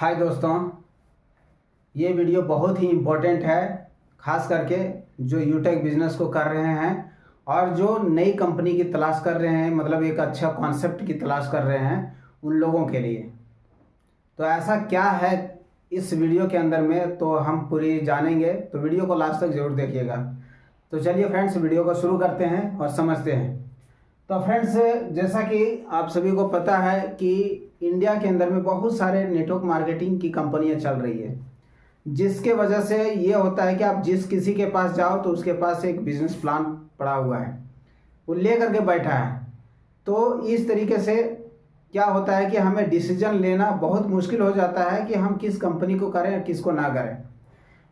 हाय दोस्तों, ये वीडियो बहुत ही इम्पोर्टेंट है। खास करके जो यूटेक बिजनेस को कर रहे हैं और जो नई कंपनी की तलाश कर रहे हैं, मतलब एक अच्छा कॉन्सेप्ट की तलाश कर रहे हैं, उन लोगों के लिए। तो ऐसा क्या है इस वीडियो के अंदर में, तो हम पूरी जानेंगे। तो वीडियो को लास्ट तक जरूर देखिएगा। तो चलिए फ्रेंड्स, वीडियो को शुरू करते हैं और समझते हैं। तो फ्रेंड्स, जैसा कि आप सभी को पता है कि इंडिया के अंदर में बहुत सारे नेटवर्क मार्केटिंग की कंपनियां चल रही है, जिसके वजह से ये होता है कि आप जिस किसी के पास जाओ तो उसके पास एक बिजनेस प्लान पड़ा हुआ है, वो ले करके बैठा है। तो इस तरीके से क्या होता है कि हमें डिसीजन लेना बहुत मुश्किल हो जाता है कि हम किस कंपनी को करें और किसको ना करें।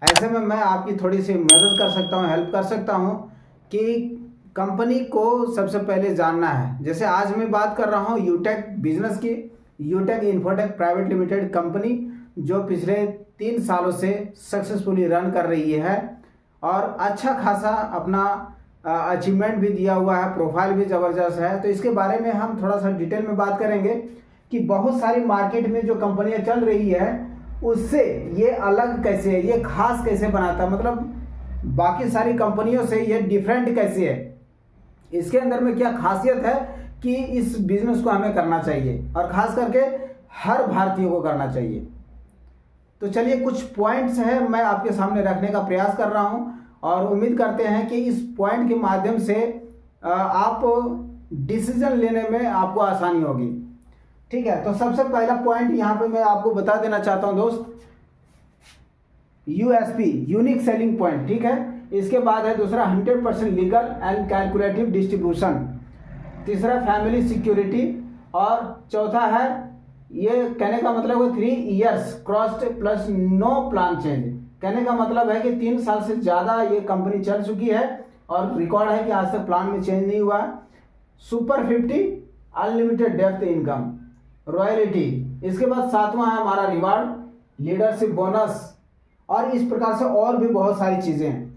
ऐसे में मैं आपकी थोड़ी सी मदद कर सकता हूँ, हेल्प कर सकता हूँ कि कंपनी को सबसे पहले जानना है। जैसे आज मैं बात कर रहा हूँ यूटेक बिजनेस की, यूटेक इन्फोटेक प्राइवेट लिमिटेड कंपनी, जो पिछले 3 सालों से सक्सेसफुली रन कर रही है और अच्छा खासा अपना अचीवमेंट भी दिया हुआ है, प्रोफाइल भी ज़बरदस्त है। तो इसके बारे में हम थोड़ा सा डिटेल में बात करेंगे कि बहुत सारी मार्केट में जो कंपनियां चल रही है उससे ये अलग कैसे है, ये खास कैसे बनाता है, मतलब बाकी सारी कंपनियों से ये डिफरेंट कैसे है, इसके अंदर में क्या खासियत है कि इस बिजनेस को हमें करना चाहिए और खास करके हर भारतीय को करना चाहिए। तो चलिए, कुछ पॉइंट्स हैं मैं आपके सामने रखने का प्रयास कर रहा हूं और उम्मीद करते हैं कि इस पॉइंट के माध्यम से आप डिसीजन लेने में आपको आसानी होगी। ठीक है, तो सबसे पहला पॉइंट यहाँ पे मैं आपको बता देना चाहता हूँ दोस्त, यूएसपी, यूनिक सेलिंग पॉइंट। ठीक है, इसके बाद है दूसरा 100% लीगल एंड कैलकुलेटिव डिस्ट्रीब्यूशन, तीसरा फैमिली सिक्योरिटी, और चौथा है, ये कहने का मतलब है 3 years crossed plus no plan change. कहने का मतलब है कि 3 साल से ज़्यादा ये कंपनी चल चुकी है और रिकॉर्ड है कि आज तक प्लान में चेंज नहीं हुआ। Super 50 unlimited depth income, royalty. इसके बाद 7वां है हमारा रिवार्ड, लीडरशिप बोनस, और इस प्रकार से और भी बहुत सारी चीज़ें हैं।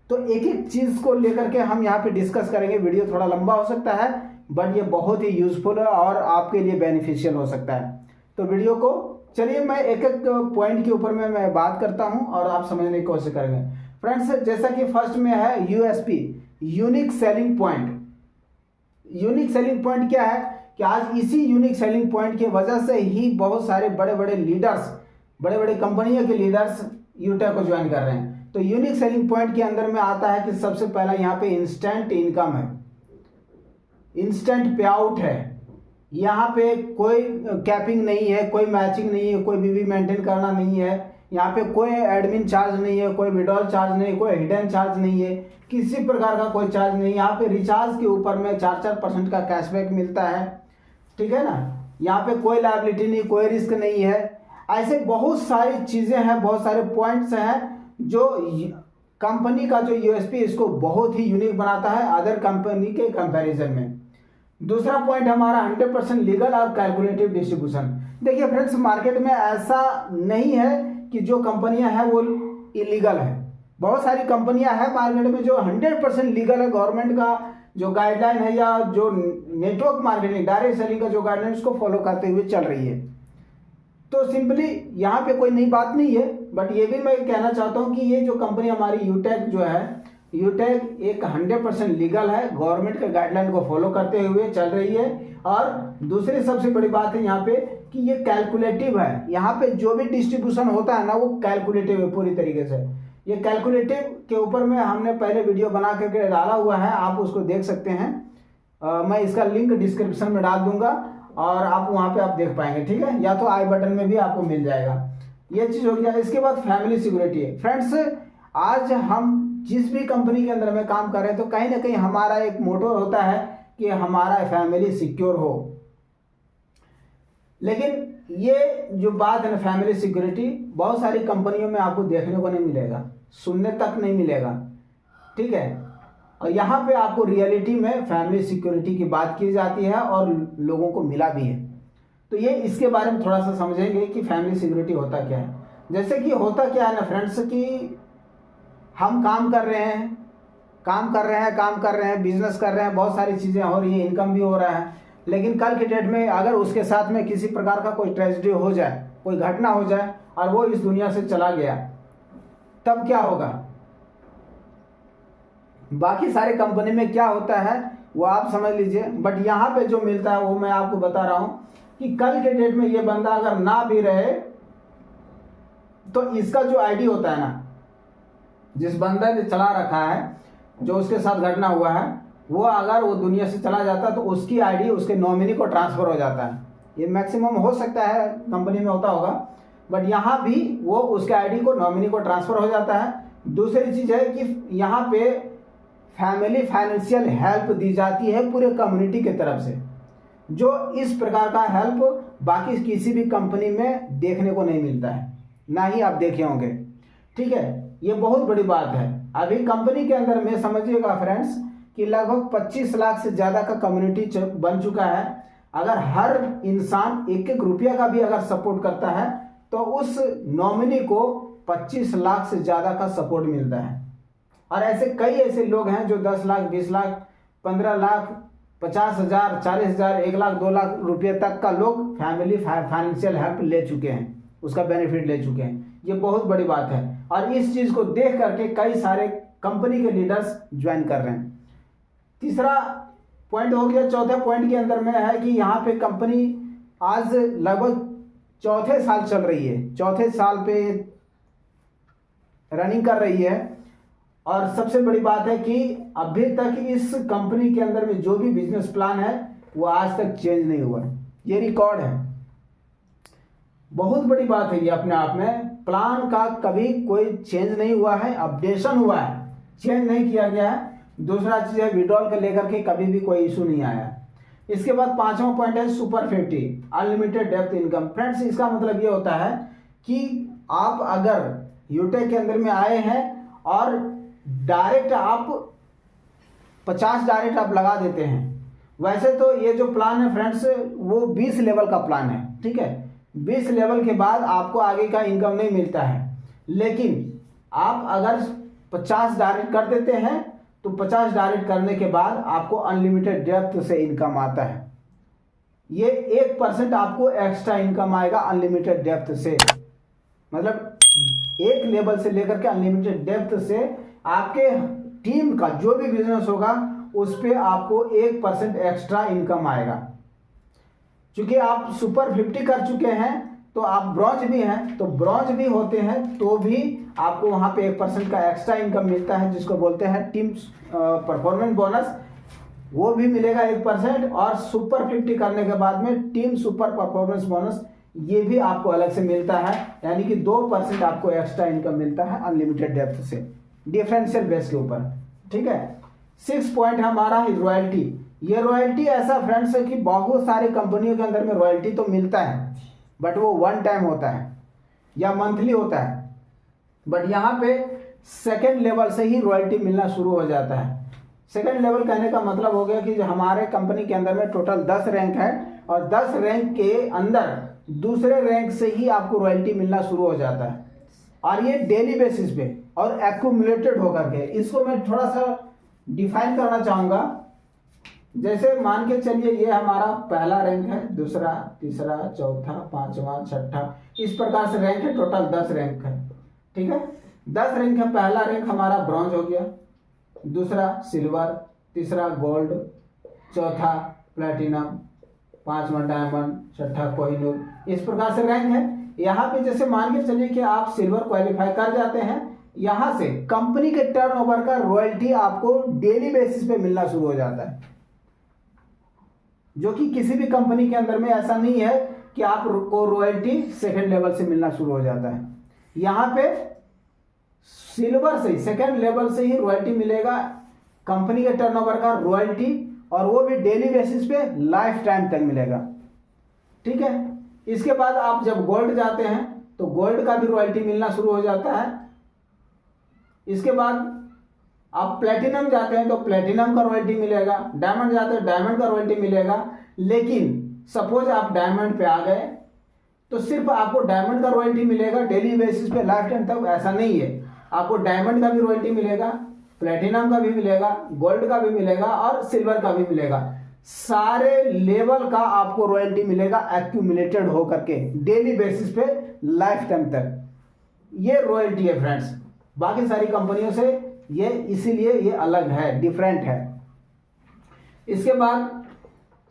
तो एक एक चीज़ को लेकर के हम यहाँ पे डिस्कस करेंगे। वीडियो थोड़ा लंबा हो सकता है, बट ये बहुत ही यूजफुल है और आपके लिए बेनिफिशियल हो सकता है। तो वीडियो को चलिए मैं एक एक पॉइंट के ऊपर में मैं बात करता हूँ और आप समझने की कोशिश करेंगे। फ्रेंड्स, जैसा कि फर्स्ट में है USP, unique selling point. Unique selling point क्या है कि आज इसी यूनिक सेलिंग पॉइंट की वजह से ही बहुत सारे बड़े बड़े लीडर्स, बड़े बड़े कंपनियों के लीडर्स यूटेक को ज्वाइन कर रहे हैं। तो यूनिक सेलिंग पॉइंट के अंदर में आता है कि सबसे पहला यहाँ पे इंस्टेंट इनकम है, इंस्टेंट पे आउट है। यहाँ पे कोई कैपिंग नहीं है, कोई मैचिंग नहीं है, कोई बीवी मेंटेन करना नहीं है, यहाँ पे कोई एडमिन चार्ज नहीं है, कोई विड्रॉल चार्ज नहीं, कोई हिडन चार्ज नहीं है, किसी प्रकार का कोई चार्ज नहीं। यहाँ पे रिचार्ज के ऊपर में 4% का कैशबैक मिलता है। ठीक है ना, यहाँ पे कोई लायबिलिटी नहीं, कोई रिस्क नहीं है। ऐसे बहुत सारी चीज़ें हैं, बहुत सारे पॉइंट्स हैं जो कंपनी का जो यूएसपी इसको बहुत ही यूनिक बनाता है अदर कंपनी के कंपैरिजन में। दूसरा पॉइंट हमारा 100% लीगल और कैलकुलेटिव डिस्ट्रीब्यूशन। देखिए फ्रेंड्स, मार्केट में ऐसा नहीं है कि जो कंपनियां हैं वो इलीगल है। बहुत सारी कंपनियां हैं मार्केट में जो 100% लीगल है, गवर्नमेंट का जो गाइडलाइन है या जो नेटवर्क मार्केटिंग डायरेक्ट सेलिंग का जो गाइडलाइन उसको फॉलो करते हुए चल रही है। तो सिंपली यहाँ पे कोई नई बात नहीं है, बट ये भी मैं कहना चाहता हूँ कि ये जो कंपनी हमारी यूटेक जो है, यूटेक एक 100% लीगल है, गवर्नमेंट के गाइडलाइन को फॉलो करते हुए चल रही है। और दूसरी सबसे बड़ी बात है यहाँ पे कि ये कैलकुलेटिव है। यहाँ पे जो भी डिस्ट्रीब्यूशन होता है ना, वो कैलकुलेटिव है पूरी तरीके से। ये कैलकुलेटिव के ऊपर में हमने पहले वीडियो बना करके डाला हुआ है, आप उसको देख सकते हैं। मैं इसका लिंक डिस्क्रिप्शन में डाल दूंगा और आप वहाँ पे आप देख पाएंगे। ठीक है, या तो आई बटन में भी आपको मिल जाएगा। ये चीज़ हो गया। इसके बाद फैमिली सिक्योरिटी है। फ्रेंड्स, आज हम जिस भी कंपनी के अंदर में काम कर रहे हैं तो कहीं ना कहीं हमारा एक मोटो होता है कि हमारा फैमिली सिक्योर हो। लेकिन ये जो बात है ना, फैमिली सिक्योरिटी, बहुत सारी कंपनियों में आपको देखने को नहीं मिलेगा, सुनने तक नहीं मिलेगा। ठीक है, और यहाँ पे आपको रियलिटी में फैमिली सिक्योरिटी की बात की जाती है और लोगों को मिला भी है। तो ये इसके बारे में थोड़ा सा समझेंगे कि फैमिली सिक्योरिटी होता क्या है। जैसे कि होता क्या है ना फ्रेंड्स, कि हम काम कर रहे हैं, बिजनेस कर रहे हैं, बहुत सारी चीज़ें हो रही है, इनकम भी हो रहा है, लेकिन कल के डेट में अगर उसके साथ में किसी प्रकार का कोई ट्रेजेडी हो जाए कोई घटना हो जाए और वो इस दुनिया से चला गया, तब क्या होगा? बाकी सारे कंपनी में क्या होता है वो आप समझ लीजिए, बट यहाँ पे जो मिलता है वो मैं आपको बता रहा हूँ कि कल के डेट में ये बंदा अगर ना भी रहे तो इसका जो आईडी होता है ना, जिस बंदा ने चला रखा है, जो उसके साथ घटना हुआ है, वो अगर वो दुनिया से चला जाता है तो उसकी आईडी उसके नॉमिनी को ट्रांसफर हो जाता है। ये मैक्सिमम हो सकता है कंपनी में होता होगा, बट यहाँ भी वो उसके आईडी को नॉमिनी को ट्रांसफर हो जाता है। दूसरी चीज़ है कि यहाँ पे फैमिली फाइनेंशियल हेल्प दी जाती है पूरे कम्युनिटी की तरफ से, जो इस प्रकार का हेल्प बाकी किसी भी कंपनी में देखने को नहीं मिलता है, ना ही आप देखे होंगे। ठीक है, ये बहुत बड़ी बात है। अभी कंपनी के अंदर में समझिएगा फ्रेंड्स कि लगभग 25 लाख से ज़्यादा का कम्युनिटी बन चुका है। अगर हर इंसान एक एक रुपया का भी अगर सपोर्ट करता है तो उस नॉमिनी को 25 लाख से ज़्यादा का सपोर्ट मिलता है। और ऐसे कई ऐसे लोग हैं जो 10 लाख, 20 लाख, 15 लाख, 50,000, 40,000, 1 लाख, 2 लाख रुपये तक का लोग फैमिली फाइनेंशियल हेल्प ले चुके हैं, उसका बेनिफिट ले चुके हैं। ये बहुत बड़ी बात है और इस चीज़ को देख करके कई सारे कंपनी के लीडर्स ज्वाइन कर रहे हैं। तीसरा पॉइंट हो गया। चौथे पॉइंट के अंदर में है कि यहाँ पे कंपनी आज लगभग चौथे साल चल रही है, चौथे साल पे रनिंग कर रही है। और सबसे बड़ी बात है कि अभी तक इस कंपनी के अंदर में जो भी बिजनेस प्लान है वो आज तक चेंज नहीं हुआ। ये रिकॉर्ड है, बहुत बड़ी बात है ये अपने आप में। प्लान का कभी कोई चेंज नहीं हुआ है, अपडेशन हुआ है, चेंज नहीं किया गया है। दूसरा चीज़ है विड्रॉल को लेकर के कभी भी कोई इशू नहीं आया। इसके बाद पांचवा पॉइंट है super 50 unlimited depth income. Friends, इसका मतलब ये होता है कि आप अगर यूटेक के अंदर में आए हैं और डायरेक्ट आप 50 डायरेक्ट आप लगा देते हैं। वैसे तो ये जो प्लान है फ्रेंड्स वो 20 लेवल का प्लान है, ठीक है। 20 लेवल के बाद आपको आगे का इनकम नहीं मिलता है, लेकिन आप अगर 50 डायरेक्ट कर देते हैं तो 50 डायरेक्ट करने के बाद आपको अनलिमिटेड डेप्थ से इनकम आता है। ये 1% आपको एक्स्ट्रा इनकम आएगा अनलिमिटेड डेप्थ से, मतलब एक लेवल से लेकर के अनलिमिटेड डेप्थ से आपके टीम का जो भी बिजनेस होगा उस पे आपको 1% एक्स्ट्रा इनकम आएगा। क्योंकि आप सुपर 50 कर चुके हैं तो आप ब्रॉन्ज भी हैं, तो ब्रॉन्ज भी होते हैं तो भी आपको वहाँ पे 1% का एक्स्ट्रा इनकम मिलता है, जिसको बोलते हैं टीम परफॉर्मेंस बोनस, वो भी मिलेगा 1%। और सुपर 50 करने के बाद में टीम सुपर परफॉर्मेंस बोनस ये भी आपको अलग से मिलता है, यानी कि 2% आपको एक्स्ट्रा इनकम मिलता है अनलिमिटेड डेप्थ से, डिफरेंशियल बेस के ऊपर, ठीक है। 6 पॉइंट हमारा है रॉयल्टी। ये रॉयल्टी ऐसा फ्रेंड्स है कि बहुत सारी कंपनियों के अंदर में रॉयल्टी तो मिलता है, बट वो 1 टाइम होता है या मंथली होता है। बट यहाँ पे सेकेंड लेवल से ही रॉयल्टी मिलना शुरू हो जाता है। सेकेंड लेवल कहने का मतलब हो गया कि जो हमारे कंपनी के अंदर में टोटल 10 रैंक है और 10 रैंक के अंदर दूसरे रैंक से ही आपको रॉयल्टी मिलना शुरू हो जाता है, और ये डेली बेसिस पे और एक्यूमुलेटेड होकर के। इसको मैं थोड़ा सा डिफाइन करना चाहूँगा। जैसे मान के चलिए ये हमारा पहला रैंक है, दूसरा, तीसरा, चौथा, पांचवा, छठा, इस प्रकार से रैंक है। टोटल 10 रैंक है, ठीक है। 10 रैंक है। पहला रैंक हमारा ब्रॉन्ज हो गया, दूसरा सिल्वर, तीसरा गोल्ड, चौथा प्लेटिनम, पांचवा डायमंड, छठा कोहिनूर, इस प्रकार से रैंक है। यहाँ पे जैसे मान के चलिए कि आप सिल्वर क्वालिफाई कर जाते हैं, यहाँ से कंपनी के टर्नओवर का रॉयल्टी आपको डेली बेसिस पे मिलना शुरू हो जाता है, जो कि किसी भी कंपनी के अंदर में ऐसा नहीं है कि आपको रॉयल्टी सेकेंड लेवल से मिलना शुरू हो जाता है। यहाँ पे सिल्वर से सेकेंड लेवल से ही रॉयल्टी मिलेगा, कंपनी के टर्नओवर का रॉयल्टी, और वो भी डेली बेसिस पे लाइफ टाइम तक मिलेगा, ठीक है। इसके बाद आप जब गोल्ड जाते हैं तो गोल्ड का भी रॉयल्टी मिलना शुरू हो जाता है। इसके बाद आप प्लेटिनम जाते हैं तो प्लेटिनम का रॉयल्टी मिलेगा, डायमंड जाते हैं डायमंड का रॉयल्टी मिलेगा। लेकिन सपोज आप डायमंड पे आ गए तो सिर्फ आपको डायमंड का रॉयल्टी मिलेगा डेली बेसिस पे लाइफ टाइम तक, ऐसा नहीं है। आपको डायमंड का भी रॉयल्टी मिलेगा, प्लेटिनम का भी मिलेगा, गोल्ड का भी मिलेगा और सिल्वर का भी मिलेगा। सारे लेवल का आपको रॉयल्टी मिलेगा एक्यूमुलेटेड होकर के डेली बेसिस पे लाइफ टाइम तक। ये रॉयल्टी है फ्रेंड्स, बाकी सारी कंपनियों से ये इसीलिए ये अलग है, डिफरेंट है। इसके बाद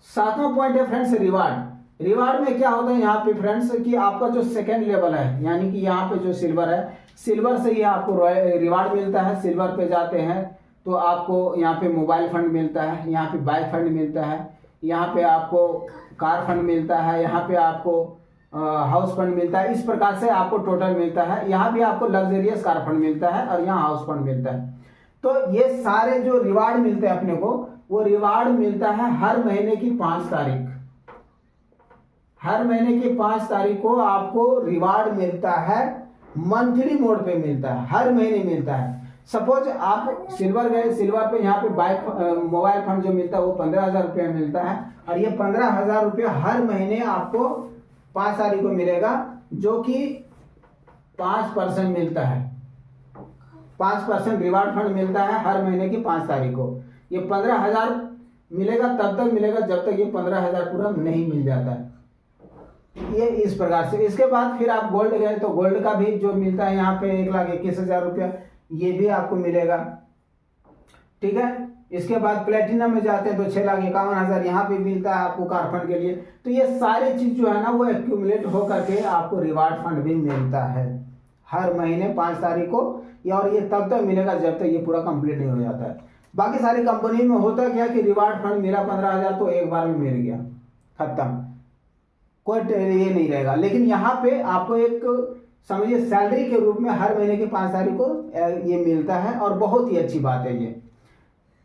7वां पॉइंट है फ्रेंड्स रिवार्ड। रिवार्ड में क्या होता है यहाँ पे फ्रेंड्स कि आपका जो सेकेंड लेवल है, यानी कि यहाँ पे जो सिल्वर है, सिल्वर से ही आपको रिवार्ड मिलता है। सिल्वर पे जाते हैं तो आपको यहाँ पे मोबाइल फंड मिलता है, यहाँ पे बाइक फंड मिलता है, यहाँ पे आपको कार फंड मिलता है, यहाँ पे आपको हाउस फंड मिलता है। इस प्रकार से आपको टोटल मिलता है। यहाँ भी आपको लग्जरियस कार फंड मिलता है और यहाँ हाउस फंड मिलता है। तो ये सारे जो रिवार्ड मिलते हैं अपने को, वो रिवार्ड मिलता है हर महीने की 5 तारीख। हर महीने की 5 तारीख को आपको रिवार्ड मिलता है, मंथली मोड पे मिलता है, हर महीने मिलता है। सपोज आप सिल्वर गए, सिल्वर पे यहाँ पे बाइक मोबाइल फंड जो मिलता है वो 15,000 रुपया मिलता है, और ये 15,000 रुपया हर महीने आपको 5 तारीख को मिलेगा, जो कि 5% मिलता है। 5% रिवार्ड फंड मिलता है हर महीने की 5 तारीख को। ये 15,000 मिलेगा तब तक मिलेगा जब तक ये 15,000 पूरा नहीं मिल जाता है। ये इस प्रकार से। इसके बाद फिर आप गोल्ड गए तो गोल्ड का भी जो मिलता है यहाँ पे 1,21,000 रुपया, ये भी आपको मिलेगा। ठीक है। इसके बाद प्लेटिनम में जाते हैं तो 6,51,000 यहाँ पे मिलता है आपको कार फंड के लिए। तो ये सारी चीज जो है ना वो एक्यूमुलेट होकर के आपको रिवार्ड फंड भी मिलता है हर महीने 5 तारीख को, और ये तब तक मिलेगा जब तक ये पूरा कंप्लीट नहीं हो जाता है। बाकी सारी कंपनी में होता क्या कि रिवार्ड फंड मिला 15,000 तो एक बार में मिल गया, खत्म, कोई ये नहीं रहेगा। लेकिन यहाँ पे आपको एक समझिए सैलरी के रूप में हर महीने की 5 तारीख को ये मिलता है, और बहुत ही अच्छी बात है ये।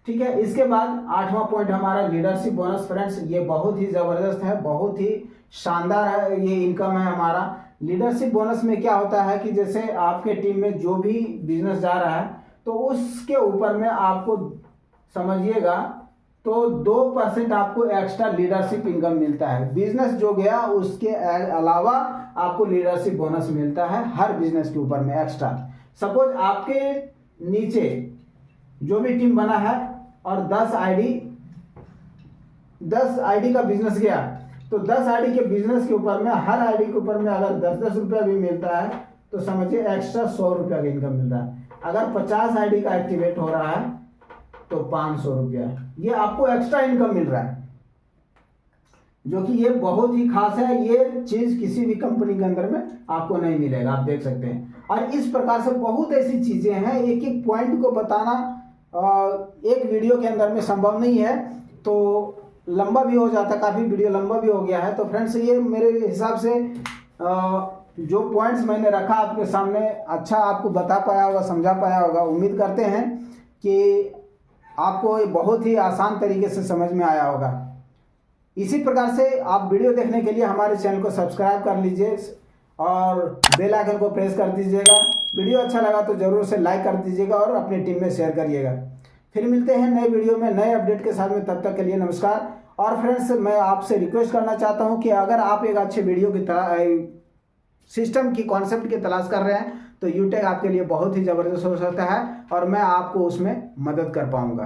ठीक है। इसके बाद 8वां पॉइंट हमारा लीडरशिप बोनस फ्रेंड्स। ये बहुत ही जबरदस्त है, बहुत ही शानदार है ये इनकम है हमारा। लीडरशिप बोनस में क्या होता है कि जैसे आपके टीम में जो भी बिजनेस जा रहा है तो उसके ऊपर में आपको समझिएगा तो 2% आपको एक्स्ट्रा लीडरशिप इनकम मिलता है। बिजनेस जो गया उसके अलावा आपको लीडरशिप बोनस मिलता है हर बिजनेस के ऊपर में एक्स्ट्रा। सपोज आपके नीचे जो भी टीम बना है और 10 आईडी का बिजनेस गया, तो 10 आईडी के बिजनेस के ऊपर में हर आईडी के ऊपर में अगर 10-10 रुपया भी मिलता है तो समझिए एक्स्ट्रा 100 रुपया का इनकम मिल रहा है। अगर 50 आईडी का एक्टिवेट हो रहा है तो 500 रुपया, ये आपको एक्स्ट्रा इनकम मिल रहा है, जो कि ये बहुत ही खास है। ये चीज किसी भी कंपनी के अंदर में आपको नहीं मिलेगा, आप देख सकते हैं। और इस प्रकार से बहुत ऐसी चीजें हैं, एक एक पॉइंट को बताना एक वीडियो के अंदर में संभव नहीं है, तो लंबा भी हो जाता, काफी वीडियो लंबा भी हो गया है। तो फ्रेंड्स ये मेरे हिसाब से जो पॉइंट्स मैंने रखा आपके सामने अच्छा आपको बता पाया होगा, समझा पाया होगा। उम्मीद करते हैं कि आपको ये बहुत ही आसान तरीके से समझ में आया होगा। इसी प्रकार से आप वीडियो देखने के लिए हमारे चैनल को सब्सक्राइब कर लीजिए और बेल आइकन को प्रेस कर दीजिएगा। वीडियो अच्छा लगा तो जरूर से लाइक कर दीजिएगा और अपनी टीम में शेयर करिएगा। फिर मिलते हैं नए वीडियो में नए अपडेट के साथ में, तब तक के लिए नमस्कार। और फ्रेंड्स मैं आपसे रिक्वेस्ट करना चाहता हूं कि अगर आप एक अच्छे वीडियो की सिस्टम की कॉन्सेप्ट की तलाश कर रहे हैं तो यूटेक आपके लिए बहुत ही ज़बरदस्त हो सकता है और मैं आपको उसमें मदद कर पाऊंगा।